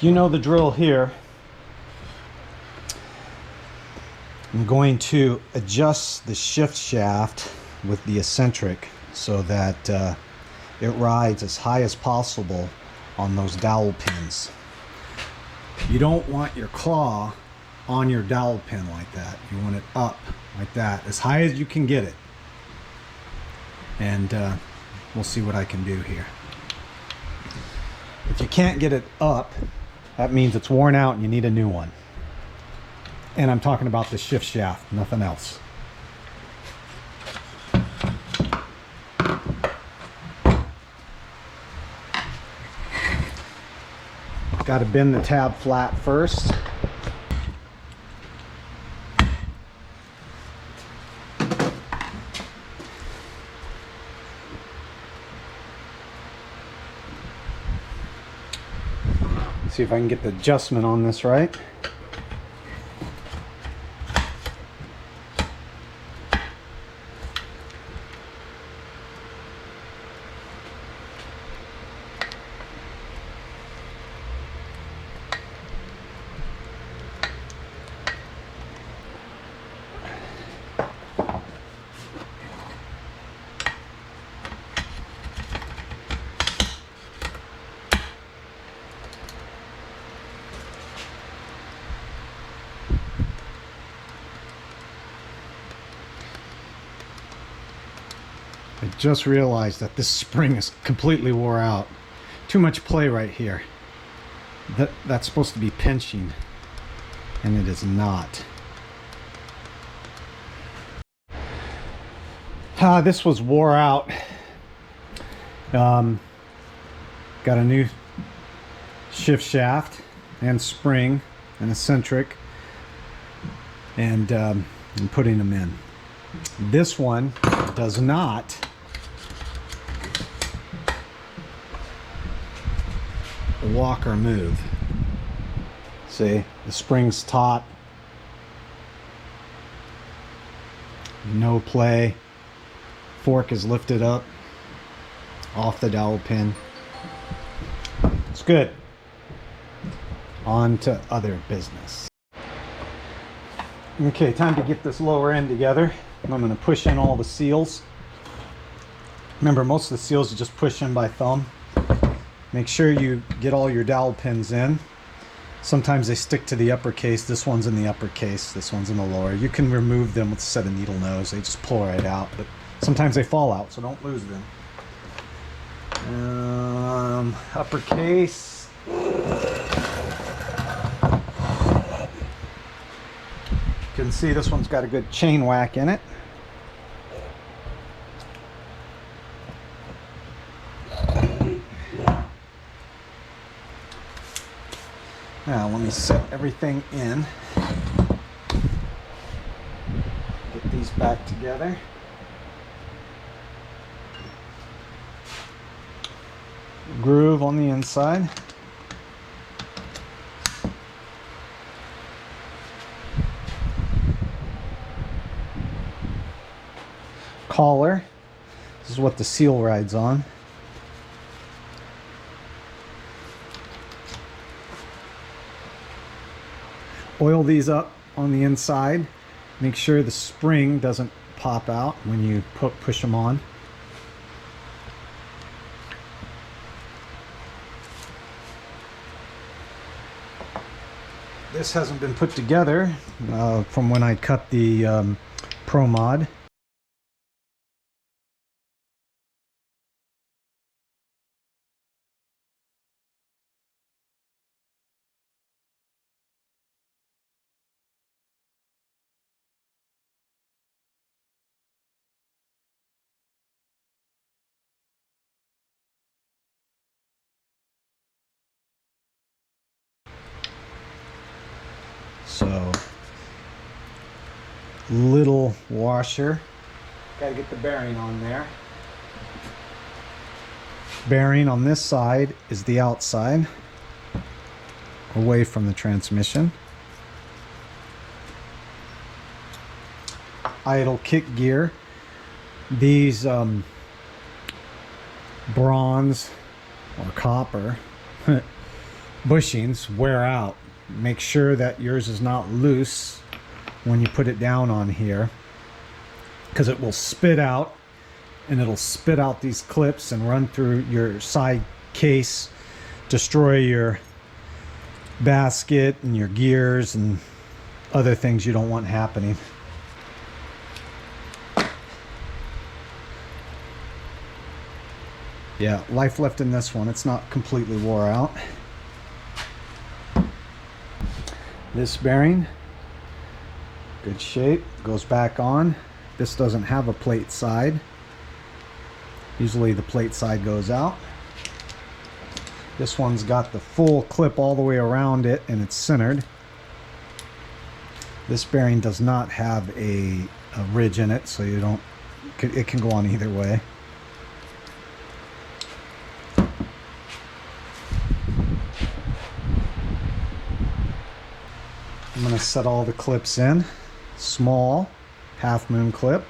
You know the drill here. I'm going to adjust the shift shaft with the eccentric so that it rides as high as possible on those dowel pins. You don't want your claw on your dowel pin like that. You want it up like that, as high as you can get it. And we'll see what I can do here. If you can't get it up, that means it's worn out and you need a new one. And I'm talking about the shift shaft, nothing else. Got to bend the tab flat first. See if I can get the adjustment on this right. I just realized that this spring is completely wore out. Too much play right here. That's supposed to be pinching, and it is not. This was wore out. Got a new shift shaft and spring and eccentric, and I'm putting them in. This one does not. Walk or move. See, the spring's taut. No play. Fork is lifted up off the dowel pin. It's good. On to other business. Okay, time to get this lower end together. I'm going to push in all the seals. Remember, most of the seals you just push in by thumb. Make sure you get all your dowel pins in. Sometimes they stick to the upper case. This one's in the upper case. This one's in the lower. You can remove them with a set of needle nose. They just pull right out. But sometimes they fall out, so don't lose them. Upper case. You can see this one's got a good chain whack in it. Now let me set everything in. Get these back together. Groove on the inside. Collar. This is what the seal rides on. Oil these up on the inside. Make sure the spring doesn't pop out when you push them on. This hasn't been put together from when I cut the Pro Mod. So, little washer. Gotta get the bearing on there. Bearing on this side is the outside, away from the transmission. Idle kick gear. These bronze or copper bushings wear out. Make sure that yours is not loose when you put it down on here, because it will spit out, and it'll spit out these clips and run through your side case, destroy your basket and your gears and other things you don't want happening. Yeah, life left in this one. It's not completely wore out. This bearing, good shape, goes back on. This doesn't have a plate side. Usually the plate side goes out. This one's got the full clip all the way around it and it's centered. This bearing does not have a ridge in it, so you don't, it can go on either way. I'm going to set all the clips in. Small half moon clip.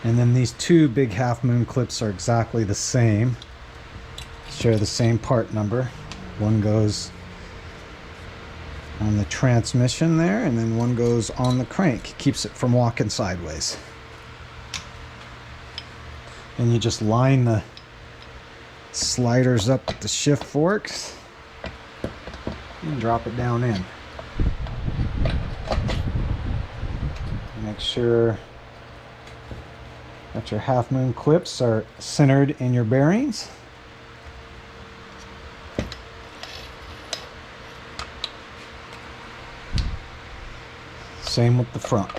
And then these two big half moon clips are exactly the same. Share the same part number. One goes on the transmission there, and then one goes on the crank. Keeps it from walking sideways. And you just line the sliders up with the shift forks and drop it down in. Make sure that your half moon clips are centered in your bearings. Same with the front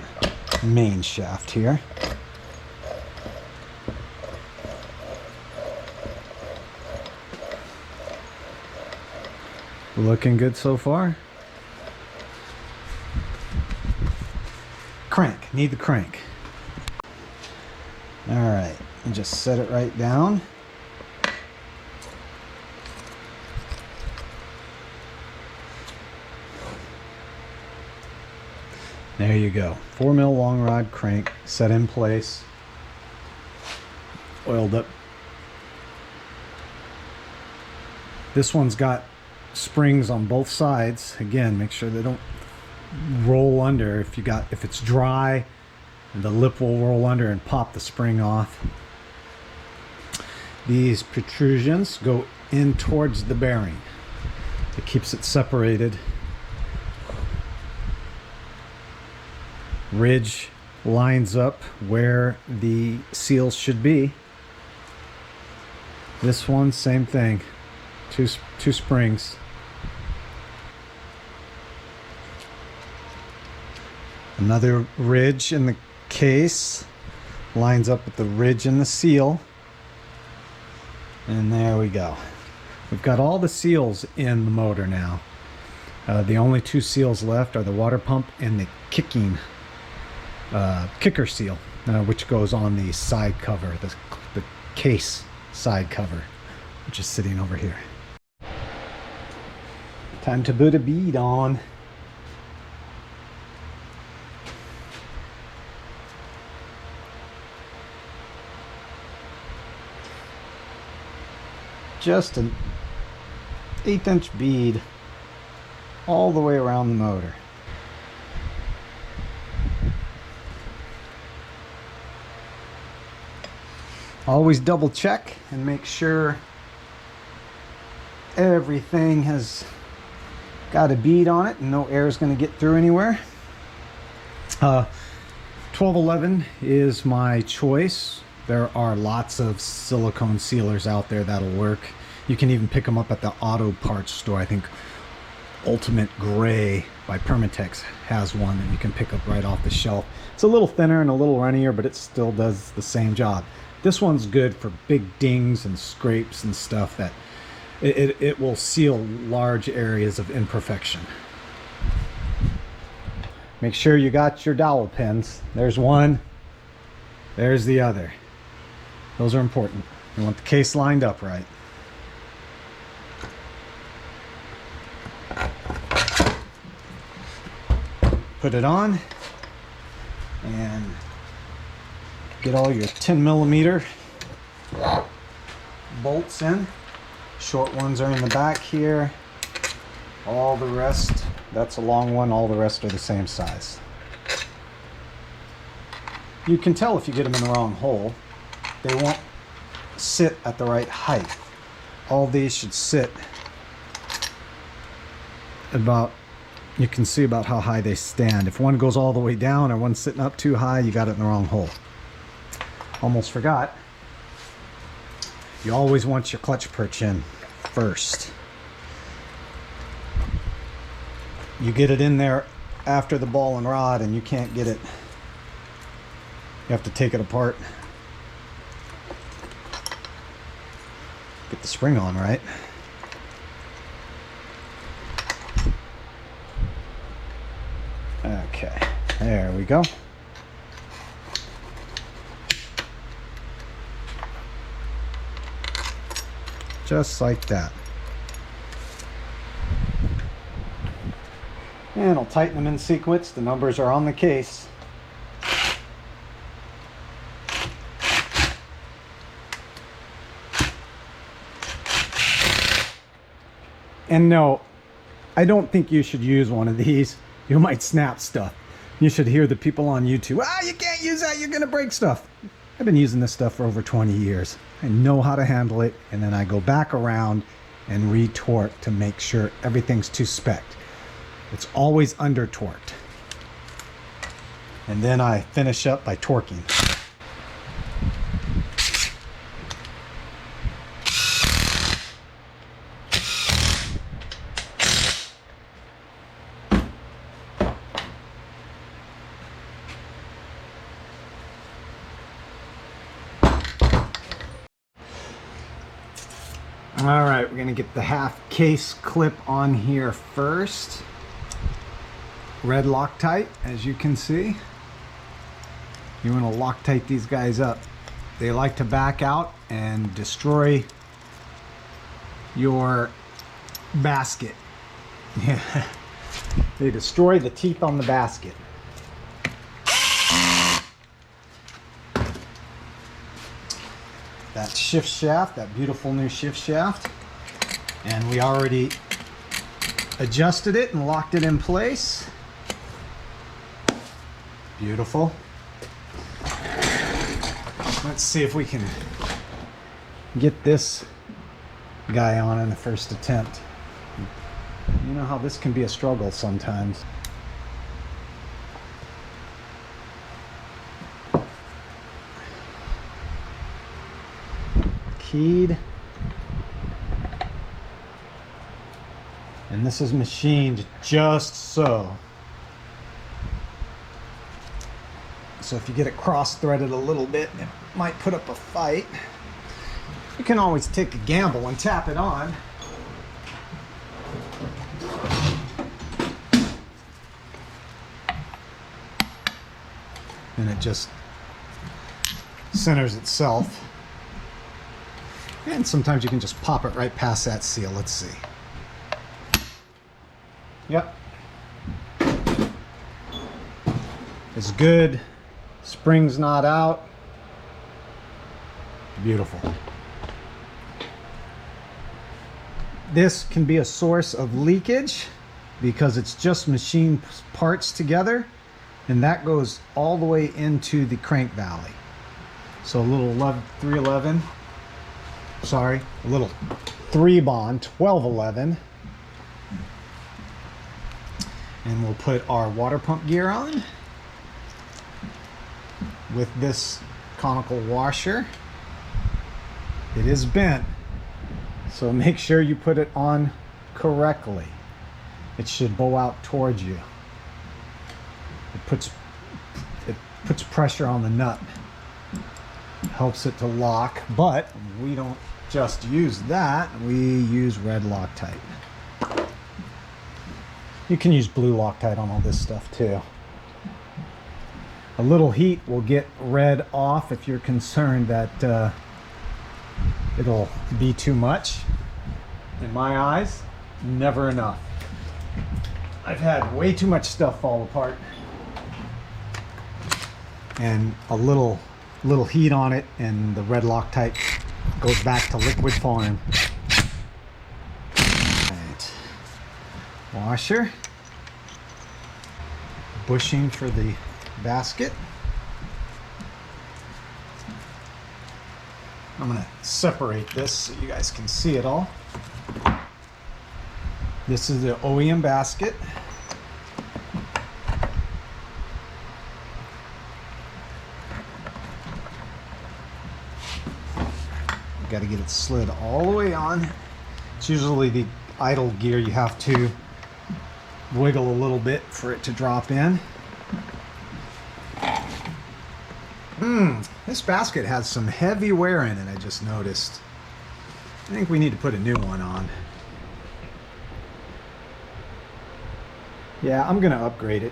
main shaft here. Looking good so far. Crank, need the crank. All right, and just set it right down. There you go. 4mm long rod crank set in place. Oiled up. This one's got springs on both sides. Again, make sure they don't roll under. If it's dry, the lip will roll under and pop the spring off. These protrusions go in towards the bearing. It keeps it separated. Ridge lines up where the seals should be. This one, same thing. Two springs. Another ridge in the case lines up with the ridge in the seal. And there we go. We've got all the seals in the motor now. The only two seals left are the water pump and the kicker seal, which goes on the side cover, the case side cover, which is sitting over here. Time to put a bead on. Just an 1/8" bead all the way around the motor. Always double check and make sure everything has got a bead on it and no air is going to get through anywhere. 1211 is my choice. There are lots of silicone sealers out there that'll work. You can even pick them up at the auto parts store. I think Ultimate Gray by Permatex has one that you can pick up right off the shelf. It's a little thinner and a little runnier, but it still does the same job. This one's good for big dings and scrapes and stuff that it will seal large areas of imperfection. Make sure you got your dowel pins. There's one, there's the other. Those are important. You want the case lined up right. Put it on and Get all your 10mm bolts in. Short ones are in the back here. All the rest, that's a long one, all the rest are the same size. You can tell if you get them in the wrong hole. They won't sit at the right height. All these should sit about, you can see about how high they stand. If one goes all the way down or one's sitting up too high, you got it in the wrong hole. Almost forgot. You always want your clutch perch in first. You get it in there after the ball and rod and you can't get it. You have to take it apart. Get the spring on, right? Okay, there we go. Just like that. And I'll tighten them in sequence. The numbers are on the case. And no, I don't think you should use one of these. You might snap stuff. You should hear the people on YouTube, you can't use that, you're gonna break stuff. I've been using this stuff for over 20 years. I know how to handle it, and then I go back around and re-torque to make sure everything's to spec. It's always under torqued. And then I finish up by torquing. All right, we're gonna get the half case clip on here first. Red Loctite, as you can see. You wanna Loctite these guys up. They like to back out and destroy your basket. Yeah, they destroy the teeth on the basket. That shift shaft, that beautiful new shift shaft, and we already adjusted it and locked it in place. Beautiful. Let's see if we can get this guy on in the first attempt. You know how this can be a struggle sometimes. Keyed, and this is machined just so. So if you get it cross-threaded a little bit, it might put up a fight. You can always take a gamble and tap it on. And it just centers itself. And sometimes you can just pop it right past that seal. Let's see. Yep. It's good. Spring's not out. Beautiful. This can be a source of leakage because it's just machined parts together, and that goes all the way into the crank valley. So a little 311. Sorry, a little 3-bond 1211, and we'll put our water pump gear on with this conical washer. It is bent, so make sure you put it on correctly. It should bow out towards you. It puts pressure on the nut, helps it to lock, but we don't just use that, we use red Loctite. You can use blue Loctite on all this stuff too. A little heat will get red off if you're concerned that it'll be too much. In my eyes, never enough. I've had way too much stuff fall apart, and a little little heat on it and the red Loctite goes back to liquid form. Right. Washer. Bushing for the basket. I'm going to separate this so you guys can see it all. This is the OEM basket. Got to get it slid all the way on. It's usually the idle gear you have to wiggle a little bit for it to drop in. This basket has some heavy wear in it, I just noticed. I think we need to put a new one on. Yeah, I'm gonna upgrade it.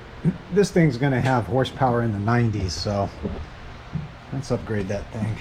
This thing's gonna have horsepower in the 90s, so let's upgrade that thing.